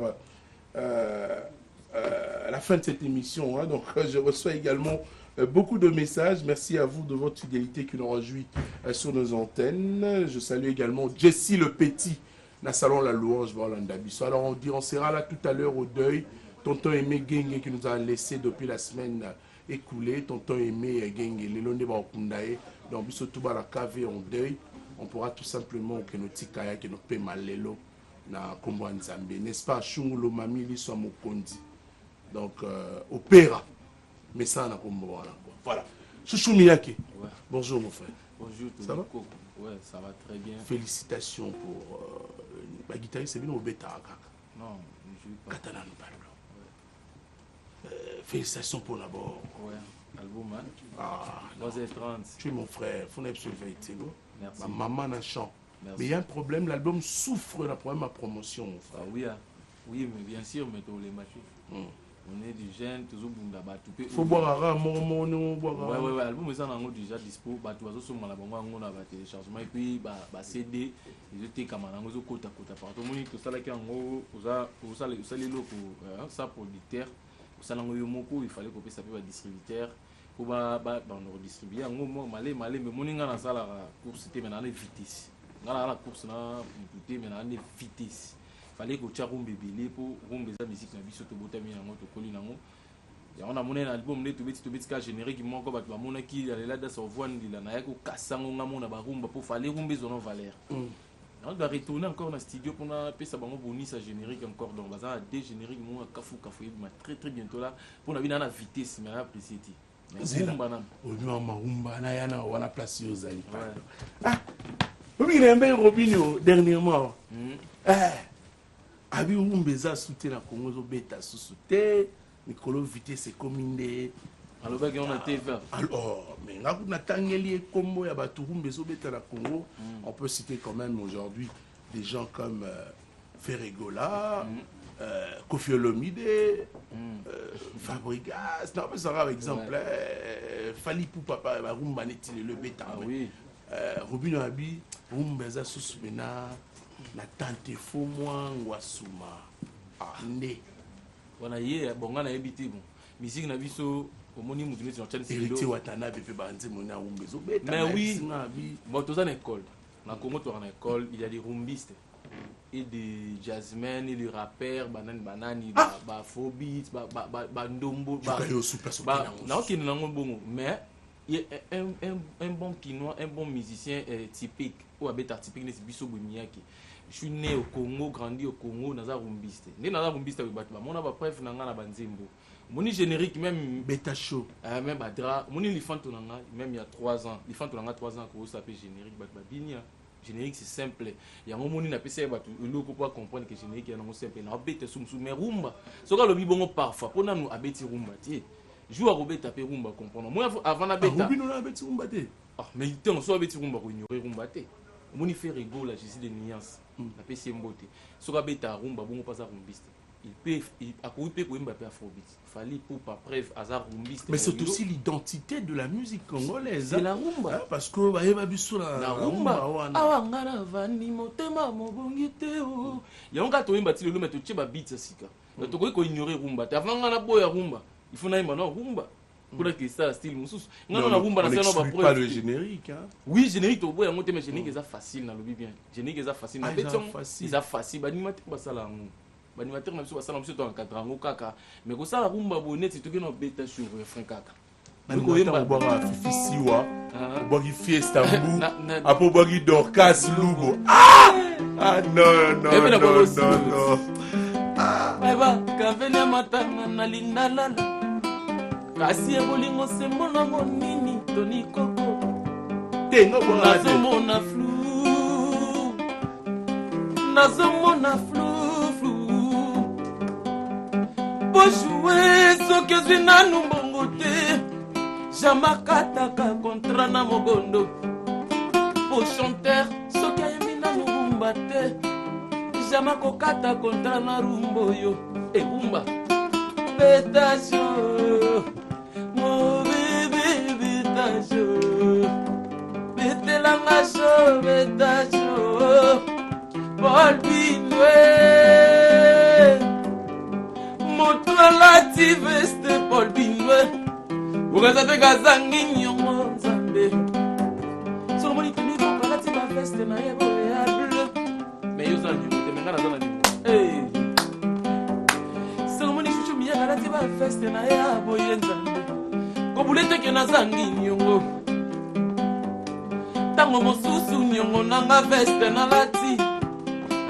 A: la fin de cette émission. Hein. Donc, je reçois également beaucoup de messages. Merci à vous de votre fidélité qui nous réjouit sur nos antennes. Je salue également Jessie Le Petit, dans Salon La Louange, Bisso. Alors on sera là tout à l'heure au deuil. Tonton Aimé Genge qui nous a laissé depuis la semaine écoulée. Tonton Aimé Genge, Lelonde Baokundae. Donc Bisso Touba la cave en deuil. On pourra tout simplement que nos tikaya, que nos pemalelo na Kombo Nzambe. N'est-ce pas? Chungulo Mami Liso Mokondi. Donc opéra. Mais ça, on a comme voilà. Chouchou Miyake. Ouais. Bonjour, mon frère.
D: Bonjour,
A: ça va?
D: Ouais, ça va très bien.
A: Félicitations pour la guitariste, c'est bien au bêta.
D: Non, je joue pas.
A: Katana nous parle. Félicitations pour d'abord.
D: Ouais, album, man.
A: Ah,
D: 3h30.
A: Tu es mon frère. Faut n'être Merci.
D: Ma
A: maman n'a chant.
D: Merci.
A: Mais il y a un problème, l'album souffre d'un problème à promotion, mon frère.
D: Ah, oui, oui, mais bien sûr, mais tous les machines. On est du jeune, toujours bunda batupé.
A: Faut boire à mon boire.
D: Ouais, album ça on déjà dispo, batu bazo sur la bango on a téléchargement et puis ba CD, ils étaient comme on a kota partout moni tout ça là qui en gros ça les locaux ça producteur, ça là il fallait que ça peut distributeur pour ba on redistribuer en gros malé mais moni ngana ça la course c'était maintenant vitesse. Ngana la course na buté maintenant vitesse. Fallait que tu aies un bébé pour la musique na biso to botami nango to koli nango ya on a mon album ne to beti ka générique moko ba to mona ki ya la da so voix ndila na ya ko kasango ngamo na ba rumba pour fallait rumba zono valeur on doit retourner encore dans studio pour na pesa bango bonus générique encore donc baza des génériques mo kafu ma très bientôt là pour na bina na vitesse mais na précité rumba na
A: rumba na ya na wana place yo zali ah oui il est Robinho dernièrement abi umbeza soute na Congo zo beta soute Nicolo Vité c'est comme inde
D: alors ba on a TV
A: alors mais na tangeli kombo ya batu umbezo beta na Congo on peut citer quand même aujourd'hui des gens comme Ferregola Kofi Olomide Fabregas non mais ça par exemple Fali Poupa ba rumba netile le beta
D: oui
A: Robinho abi umbeza susumena na tante fo mwa suma ande
D: wana ye bonga na ebiti bon musique na biso omoni mutu neti na chane
A: Héritier Watanabe pe banze mona umbezo beta
D: mais oui bon toza na école na Congo toza na école il y a des rumbistes et des jazzmen et des rappeurs banani ba afrobeat ba ndombo ba na okini nango bongo mais il y a un bon quinois, un bon musicien typique ou abeta typique n'est biso Miyake. Je suis né au Congo, grandi au Congo, naza rumbiste. Né naza rumbiste avec batba. Mon aba preuve nanga na banzembo. Moni générique même
A: beta show.
D: Même badra, moni lifanto nanga même il y a 3 ans. Lifanto nanga 3 ans ko s'appelle générique batba binia. Générique c'est simple. Il y a un moment na pesa batu le ko pas comprendre que générique est non simple. Na beta sumsu mais rumba. Soka lobi bongo parfois. Pona nous abeti rumba ti. Joue à Robert taper rumba comprendre. Moi avant la bêta.
A: Robino na bêta rumba té.
D: Ah mais il était en soit bêta rumba ko ignorer rumba té. Moni fait rigolo là, j'ai des nuances. La PC mboté. Soka bêta rumba bongo pas ça rumbiste. Il peut à quoi il peut ko Mbappé afrobeat. Fallait pour pas preuve hasard rumbiste.
A: Mais c'est aussi l'identité de la musique congolaise.
D: C'est la rumba
A: parce que ba yeba biso
D: la rumba. Ah ngana vandi motema mobongi té o. Ya onka to imba ti le mettre tcheba beat sika. To ko ignorer rumba. Ta vanga na boya rumba. Il faut naïma non rumba pour que ça style moussous non rumba na ça non
A: pas le générique hein
D: oui générique to boya monter mais générique ça facile na lobi bien générique ça facile na béton ça facile animateur ba sala ngo animateur na biso ba sala biso to en 4 ans kaka mais ko ça la rumba bonnet to que no beta sur refrain kaka
A: ko yemba boga fifisiwa bogi fiesta mbu apo bogi dorcas lugo non
D: Eba kavele matanga na lindalala kasi ebolingo sembo na monini Tony Koko
A: tengo bona
D: nazomona flou po jouer soki ezwi nanu mbongo te jamakataka kontra na mogondo po chanteur soki ayembi nanu rumba
M: kokata te jamais kokata kontra na rumba oyo rumba betasho mo bébé betasho betelanga sho betasho Paul Binwe moto alati veste Paul Binwe ukazate kazangi nyongo nzambe somoni tuni alati ba veste na yebo ya bleu mais yo zani te menga na zana somoni chuchu miya alati ba veste na ya boye nzambe ko bulete ke na zangi nyongo tango mosusu nyongo nanga veste na lati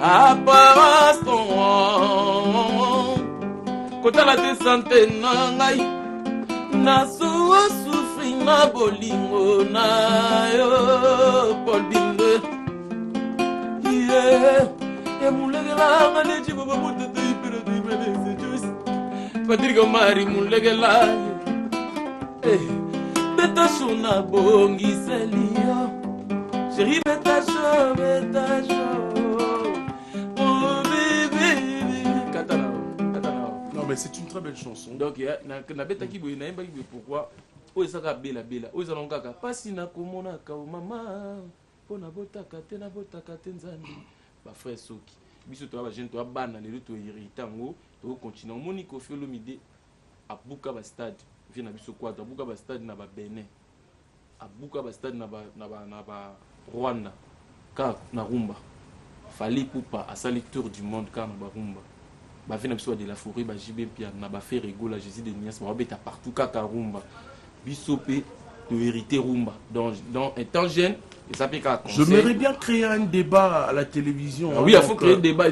M: apparence kotala te sante na ngai nasuwa sufri na bolingo na yo Paul Binwe emulegelanga neji baba motete ipere te ipere se jus Patrick Mari mulegela betasho na bongiselio chérie betasho
A: Non mais c'est une très belle chanson.
M: Donc na beta ki boye na yemba ki pourquoi o esaka bela o ezalon kaka pasi na komona ka mama pona botaka te nzambi ba frère soki biso to ba jeune to bana lelo to iritango to continuer moni ko felo mide abuka ba stade vient na biso kwa abuka ba stade na ba Benin abuka ba stade na ba Rwanda ka na rumba fali pupa asali tour du monde ka na ba rumba ba vient na biso de la forêt ba JB Pierre na ba faire rigola Jésus de Nias ba beta partout ka rumba biso pe de hériter rumba dans étant jeune et ça pique à
A: je m'aimerais bien créer un débat à la télévision.
M: Ah oui, il faut créer un débat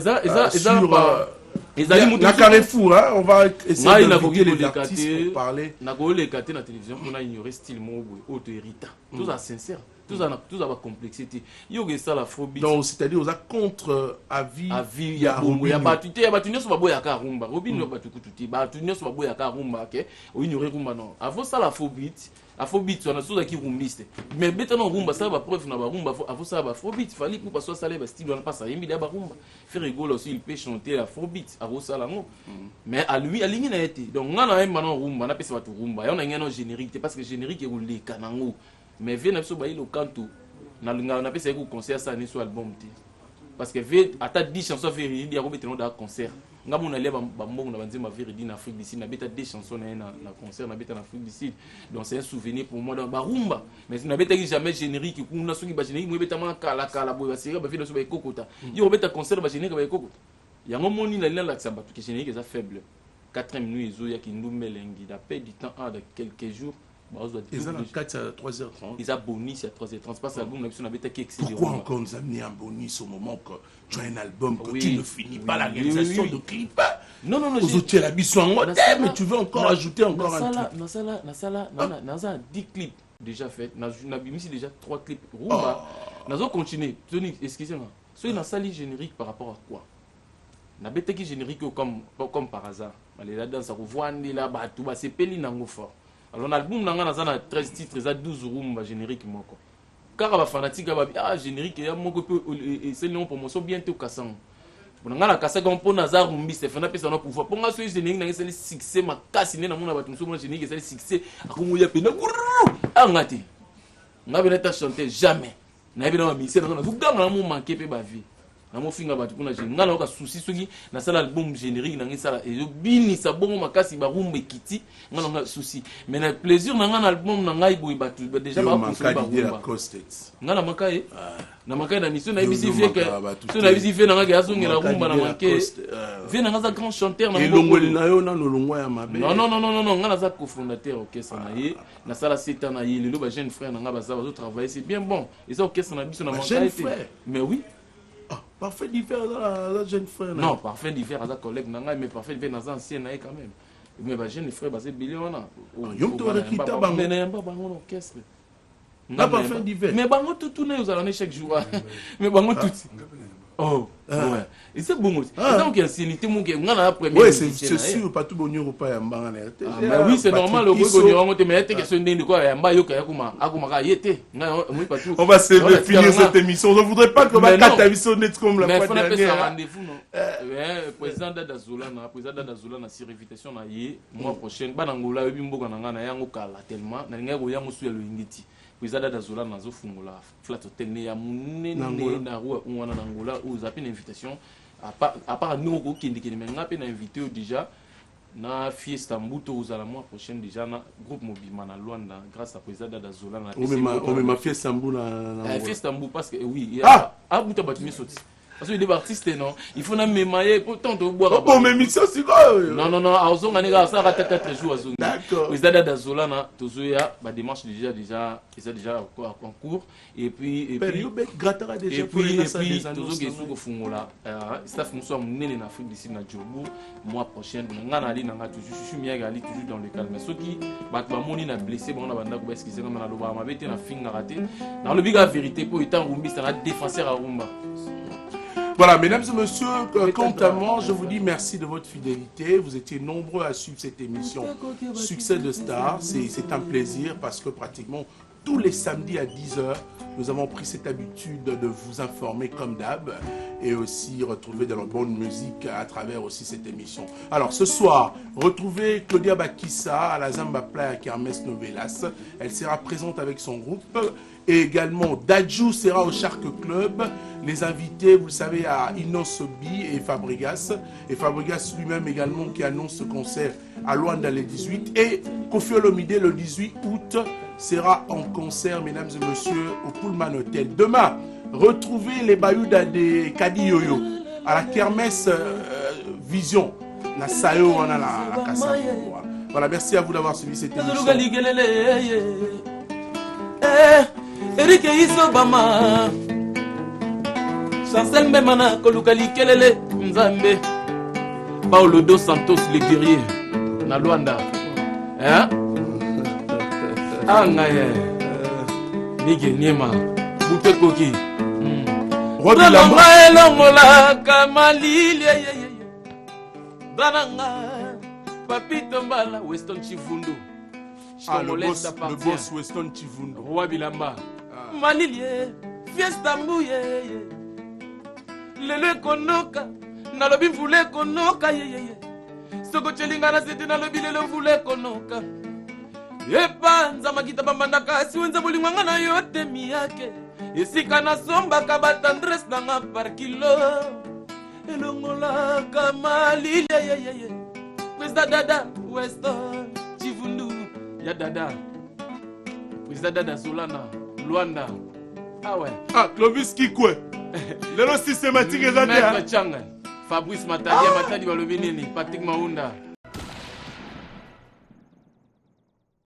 A: na Carrefour, hein, on va essayer d'inviter les artistes pour parler.
M: Na les cartes na télévision on a ignoré style mon auto-hérita. Tout ça sincère, tout ça la complexité. Yo que ça la phobie.
A: Donc c'est-à-dire aux contre avis
M: ya rumba ya batute ya batunyo so baboya ka rumba. Robin no batukututi batunyo so baboya ka rumba ke o ignorer rumba non. Avant ça la phobie afrobeat on a soza qui rumbiste mais betano rumba ça va preuve na ba rumba avant ça ba afrobeat fallait pour pas ça ba style on pas ça yembi da ba rumba faire rigolo aussi il peut chanter afrobeat avant ça là non mais à lui aligné na été donc ngana même maintenant rumba na pesa ba tout rumba ya on a ngano générique parce que générique est roulé kanango mais vient na so ba ile canto na linga na pesa ko concert ça ni so album té parce que ve ata 10 chansons faire il y a robetano da concert ngamo na leba bambongo na banzema veridi na Afrique du Sud na beta des chansons na concert na beta na Afrique du Sud donc c'est un souvenir pour moi dans barumba mais na beta jamais générique ku na soki ba générique mo beta ma kala boy ba série ba vino so ba kokota yo beta concert ba générique ba kokota yango moni na lina la tsamba tout générique est faible 4 minutes ezo ya ki ndumelengi da paix du temps de quelques jours.
A: Ils ont 4 à 3h30.
M: Ils ont bonus à 3h30. Pas l'album, on a qui
A: pourquoi encore nous amener un bonus au moment que tu as un album que tu ne finis pas la réalisation de clip?
M: Non.
A: Aux autres, la mission en mode, mais tu veux encore ajouter encore un truc.
M: Dans 10 clips déjà fait. Dans déjà 3 clips. Rumba. Nous continuer. Tony, excusez-moi. Soyez dans salle générique par rapport à quoi? Na bête qui générique comme par hasard. Les là-dedans, ça revoit là, tout va c'est peli nango fort. Alors l'album nanga na 13 titres, ça 12 rumba générique moko. Car ba fanatique ba générique ya moko peut c'est non promotion bientôt kasang. Bonanga la kasa ga mpo na za rumbi c'est fana pesa na pouvoir. Ponga so générique na c'est succès makasi na mona ba tumso mona générique c'est succès akomuya pena angati. Ngabe neta chanter jamais. Na bi na mixer na zuganga mo manquer pe ba vie. Na mo finga batu kuna je ngala ka souci soki na sala album générique na ngisala et bini sa bongo makasi ba rumba kiti ngala nga souci mais na plaisir na ngana album na ngai boy batu déjà ba pour ba rumba ngala makai na makai na mission na ibisi fait que so na ibisi fait na nga yaso ngela rumba na manke vient na nga grand chanteur na
A: longoli na yo na longwa ya mabe
M: non ngala za cofondateur orchestre na ye na sala 7 ans na ye le ba jeune frère na nga ba za ba travailler c'est bien bon et ça orchestre na biso na manke mais oui.
A: Parfait diffère à la jeune frère.
M: Non, parfait diffère à la collègue, mais parfait diffère à l'ancien quand même. Mais ma jeune frère, c'est billion.
A: Yom to rekita bango.
M: Mais n'ayant pas bango l'orchestre.
A: N'a parfait diffère.
M: Mais bango tout tourne aux années chaque jour. Mais bango tout. Oh, ouais. Et c'est bon aussi. Donc, il y a ancienneté, on a la première.
A: Oui, c'est sûr, pas tout bon, il pas un banc.
M: Mais oui, c'est normal, le gouvernement, mais il y a question de quoi, il y a un bail, il y a
A: on va finir cette émission. Je ne voudrais pas que ma carte émission net comme la fois dernière.
M: Mais il faut un rendez-vous, non? Le président Dadazola, sur invitation, mois prochain, Banangola, Bimbo, Nangana, Yangokala, tellement, Nangago Yamusu, le Ingiti. Président Dadazola, Nazo Fungola, Flat Hotel, Yamoune, Narua, ou Anangola, ou Zapin invitation. À part nous, qui n'a pas invité déjà. Na fiesta mbuto uzala mois prochain déjà na groupe Mobima na Luanda grâce à président Dadazola na
A: ma fiesta mbu na
M: fiesta mbu parce que oui il y a buta batimi soti parce que les artistes non il faut na mémailler pourtant de boire
A: bon mais mission c'est quoi
M: non azonga nega ça va 4 jours azonga d'accord président Dadazola na tozoya ba démarche déjà en cours et puis
A: gratera déjà
M: pour les tozoga suko fungola staff nous sommes nene na Afrique d'ici na Djobu mois prochain ngana ali nanga toujours miaga ali toujours dans le calme mais ceux qui ba moni na blessé bon na banda ko excuser comme na loba ma bete na finga raté dans le biga vérité pour étant rumbi ça na défenseur à rumba.
A: Voilà, mesdames et messieurs, quant à moi, je vous dis merci de votre fidélité. Vous étiez nombreux à suivre cette émission Succès de Stars. C'est un plaisir parce que pratiquement tous les samedis à 10h, nous avons pris cette habitude de vous informer comme d'hab et aussi retrouver de la bonne musique à travers aussi cette émission. Alors ce soir, retrouvez Claudia Bakissa à la Zamba Playa Kermesse Novelas. Elle sera présente avec son groupe. Et également, Dadju sera au Shark Club. Les invités, vous le savez, à Inosobi et Fabregas. Et Fabregas lui-même également qui annonce ce concert à Luanda le 18. Et Kofi Olomide le 18 août sera en concert, mesdames et messieurs, au Pullman Hotel. Demain, retrouvez les Bayouda de Kadi Yoyo à la Kermesse Vision. La Sayo, on a la Kassa. Voilà, merci à vous d'avoir suivi cette émission.
M: Eric Isobama Chancel Memana Kolukali Kelele Nzambe Paulo Dos Santos le guerrier na Luanda hein Angaye Miguel Niema Bouté Koki Rodi Lamba Elongola Kamali Dananga Papito Mbala Weston Chifundo
A: le boss Weston Chivundo
M: Roi Bilamba Malilie Fiesta Mbouye Lele Konoka Nalobi Mvule Konoka Soko Chelingana Sete Nalobi Lele Mvule Konoka Epa Nzama Kita Bambandaka Siwenza Bulingwanga na yote miyake Esika na somba Kabata Andres Nanga par kilo Elongola Kamalilie Westa Dada Weston Chivundo Ya Dada Président Dada Solana Luanda. Ah ouais.
A: Clovis Kikwe. Lelo systématique et
M: Maître Changa Fabrice Matadi Matadi Balobinini Patrick Maunda